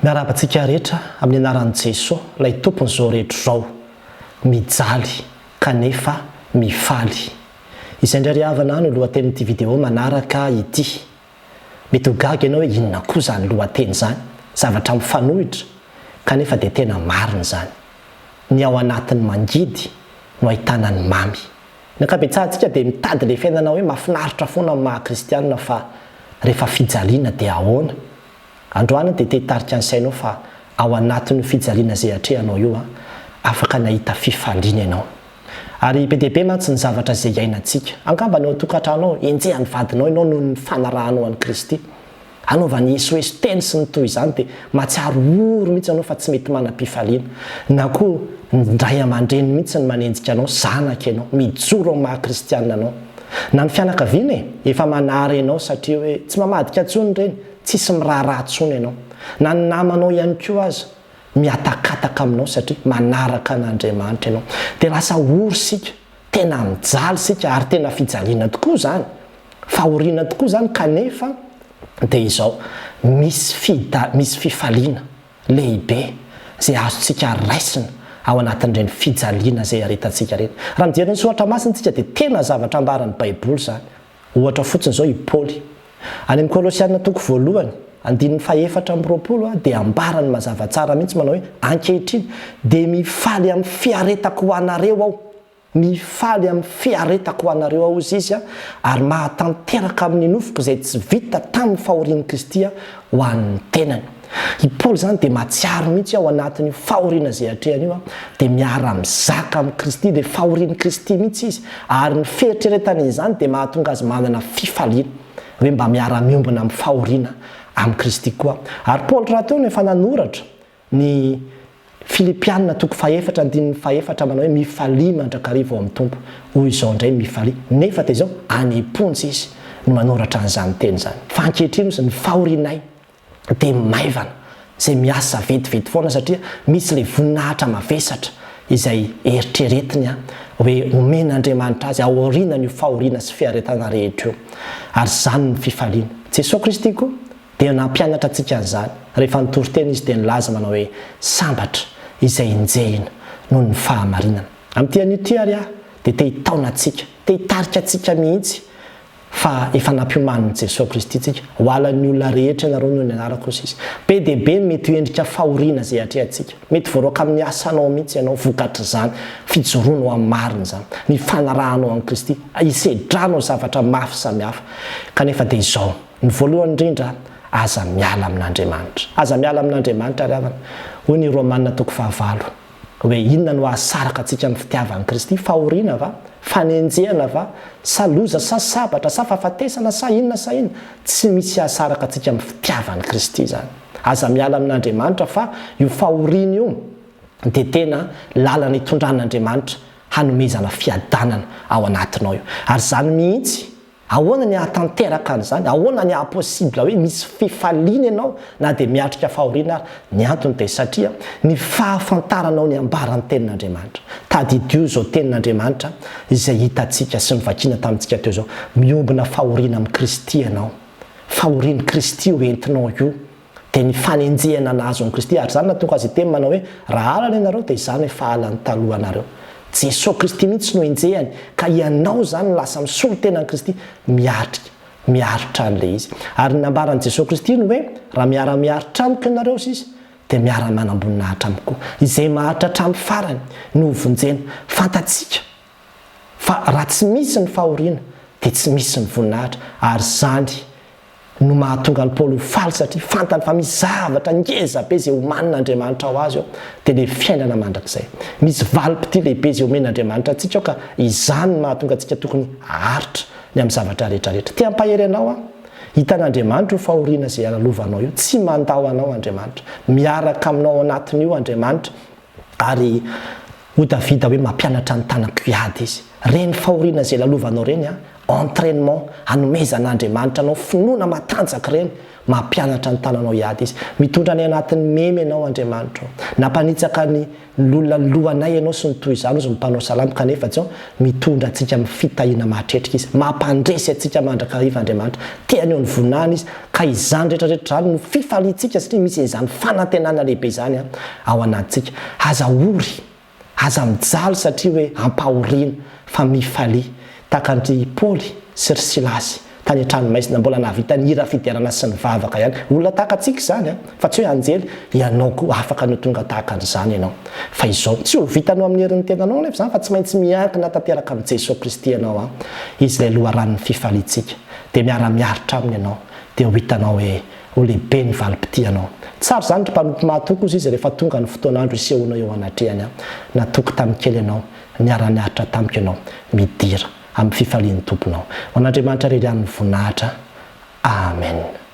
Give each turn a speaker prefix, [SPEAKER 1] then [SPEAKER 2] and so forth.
[SPEAKER 1] Miarabantsika rehetra amin'ny anaran'i Jesosy, ilay tompony izao rehetra izao, mijaly, kanefa, mifaly. Izay indray havana no lohatenin'ity vidéo manaraka ity. Mety ho gaga ianao hoe inona koa izany lohateny izany? Zavatra mifanohitra, kanefa dia tena marina izany. Ny ao anatin'ny mangidy no ahitana ny mamy. Ny ankabetsahantsika dia mitady ilay fiainana hoe mahafinaritra foana amin'ny maha-kristianina fa rehefa fijaliana dia ahoana? Androany dia te-hitarika ny sainao fa ao anatin'ny fijaliana izay hatrehanao io afaka nahita fifaliana ianao. Ary be dia be mantsy ny zavatra izay iainantsika. Angamba ny ao tokantranao enjehany vadinao ianao noho ny fanarahanao an'i Kristy. Anaovany esoeso teny sy ny toy izany dia mahatsiaro oro mihitsy anao fa tsy mety manam-pifaliana. Na koa ndray aman-dreny mihitsy ny manenjika anao, zanaka ianao, mijoro amin'ny maha-kristianina anao. Na ny fianakaviana efa manary ianao satria hoe tsy mamadika intsony ireny, tsisy miraharaha intsony ianao. Na ny namanao ihany koa aza miatakataka aminao satria manaraka an'Andriamanitra ianao. Dia lasa oro sika, tena mijaly sika ary tena fijaliana tokoa izany. Fahoriana tokoa izany kanefa dia izao misy fifaliana lehibe izay azontsika raisina ao anatin'ireny fijaliana izay aretantsika ireny. Raha mijery ny soratra masina isika dia tena zavatra ambaran'ny Baiboly izany. Ohatra fotsiny izao i Paoly any amin'ny Kolosiana toko voalohany 4:20 dia ambarany mazava tsara mihitsy manao hoe ankehitriny dia mifaly amin'ny fiaretako ho anareo aho. Mifaly amin'ny fiaretako ho anareo aho izy ary mahatanteraka amin'ny nofoko izay tsy vita tamin'ny fahorian'i Kristy ho an'ny tenany. I Paoly izany dia mahatsiaro mihitsy ao anatin'ny fahoriana izay hatrehany io dia miara-mizaka amin'ny Kristy dia fahorian'i Kristy mihitsy izy ary ny fieritreretan'izany dia mahatonga azy manana fifaliana hoe mba miara-miombona amin'ny fahoriana amin'ny Kristy koa. Ary Paoly raha teo efa nanoratra ny Filipianina toko 4:4 manao hoe mifaly mandrakariva ao amin'ny tompo. Hoy izao indray mifaly. Nefa dia izao any impontsy izy no manoratra an'izany teny izany. Fa ankehitriny ny fahorianay dia maivana izay miasa vetivety foana satria misy ilay voninahitra mavesatra izay eritreretiny hoe omen'Andriamanitra azy aoriana ny fahoriana sy fiaretana rehetra eo. Ary izany ny fifaliana. Jesosy Kristy koa dia nampianatra antsika an'izany. Rehefa nitory teny izy dia nilaza manao hoe Sambatra izay enjehiny noho ny fahamarinana. Amin'ity an'ity ary dia te hitaona antsika, te hitarika antsika mihitsy fa efa nampiomaniny Jesosy Kristy tsika. Ho alan'ny olona rehetra ianareo noho ny anarako izy. Be dia be mety ho endrika fahoriana izay hatrehantsika. Mety voaroaka amin'ny asanao mihitsy ianao vokatra izany, fijoroanao amin'ny marina izany, ny fanarahanao an'i Kristy, hisedranao zavatra mafy samihafa. Kanefa dia izao, ny voalohany indrindra aza miala amin'Andriamanitra. Aza miala amin'Andriamanitra ary havana. Hoy ny Romanina toko 5 hoe inona no ahasaraka antsika amin'ny fitiavan'i Kristy? Fahoriana va? Fanenjehana va? Sa loza, sa sabatra, sa fahafatesana, sa inona, sa inona? Tsy misy ahasaraka antsika amin'ny fitiavan'i Kristy izany. Aza miala amin'Andriamanitra fa io fahoriana io dia tena lalana hitondran'Andriamanitra hanomezana fiadanana ao anatinao io. Ary izany mihitsy ahoana ny ahatanteraka an'izany? Ahoana ny ahaposibla hoe misy fifaliana ianao na dia miatrika fahoriana ary? Ny antony dia satria ny fahafantaranao ny ambaran'ny tenin'Andriamanitra. Tadidio izao tenin'Andriamanitra izay hitantsika sy nivakiana tamintsika teo izao. Miombona fahoriana amin'ny Kristy ianao. Fahorian'i Kristy ho entinao io dia ny fanenjehana anazy amin'ny Kristy. Ary izany natonga azy teny manao hoe raha alana ianareo dia izany efa alan'ny talohanareo. Jesosy Kristy mihitsy no enjehany ka ianao izany lasa misolo tenan'i Kristy miaritra an'ilay izy. Ary ny ambaran'i Jesosy Kristy no hoe raha miara-miaritra amiko ianareo izy dia miara-manamboninahitra amiko. Izay maharitra hatramin'ny farany no vonjena. Fantatsika fa raha tsy misy ny fahoriana dia tsy misy ny voninahitra. Ary izany no mahatonga ny Paoly ho faly satria fantany fa misy zavatra ngeza be izay omanin'Andriamanitra ho azy dia ilay fiainana mandrakizay. Misy valim-pity lehibe izay omen'Andriamanitra antsika ka izany no mahatonga antsika tokony haritra ny amin'ny zavatra rehetrarehetra. Te hampahery anao hitan'Andriamanitra ho fahoriana izay alalovanao io. Tsy mandao anao Andriamanitra. Miaraka aminao anatin'io Andriamanitra ary ho Davida hoe mampianatra ny tanako hiady izy. Reny fahoriana izay lalovanao reny entraînement hanomezan'Andriamanitra anao finoana matanjaka reny mampianatra ny tananao hiady izy mitondra ny anatin'ny memy ianao Andriamanitra nampanitsaka ny lolona lohanay ianao sy ny toy izany ozy mimpanao salamo kanefa tsy mitondra antsika amin'ny fitahina mahatretrika izy mampandresy antsika mandrakariva Andriamanitra tiany eo ny vonana izy ka izany rehetrarehetra zany no fifaliantsika satria misy izany fanantenana lehibe izany ao anatintsika aza ory aza mijaly satria hoe ampahoriana fa mifaly takandry Paoly sy ry Silasy tany an-tranomaisina mbola nahavita ny hira fidiarana sy ny vavaka ihany olona tahaka antsika izany fa tsy hoe anjely ianao koa afaka ny tonga tahaka an'izany ianao fa izao tsy ho vitanao amin'ny herin'ny tenanao nefa izany fa tsy maintsy miankina tanteraka amin'ny Jesosy Kristy ianao izy ilay loharan'ny fifaliantsika dia miara-miaritra aminy ianao dia ho hitanao hoe ho lehibe ny valim-pitianao tsara zany ry mpanompo mahatoko izy izy rehefa tonga ny fotoan'andro isehonao eo anatrehany natoko tamin'ny kely ianao miara-miaritra tamiko ianao midira amin'ny fifalian'ny tomponao ho an'Andriamanitra rery amin'ny voninahitra amen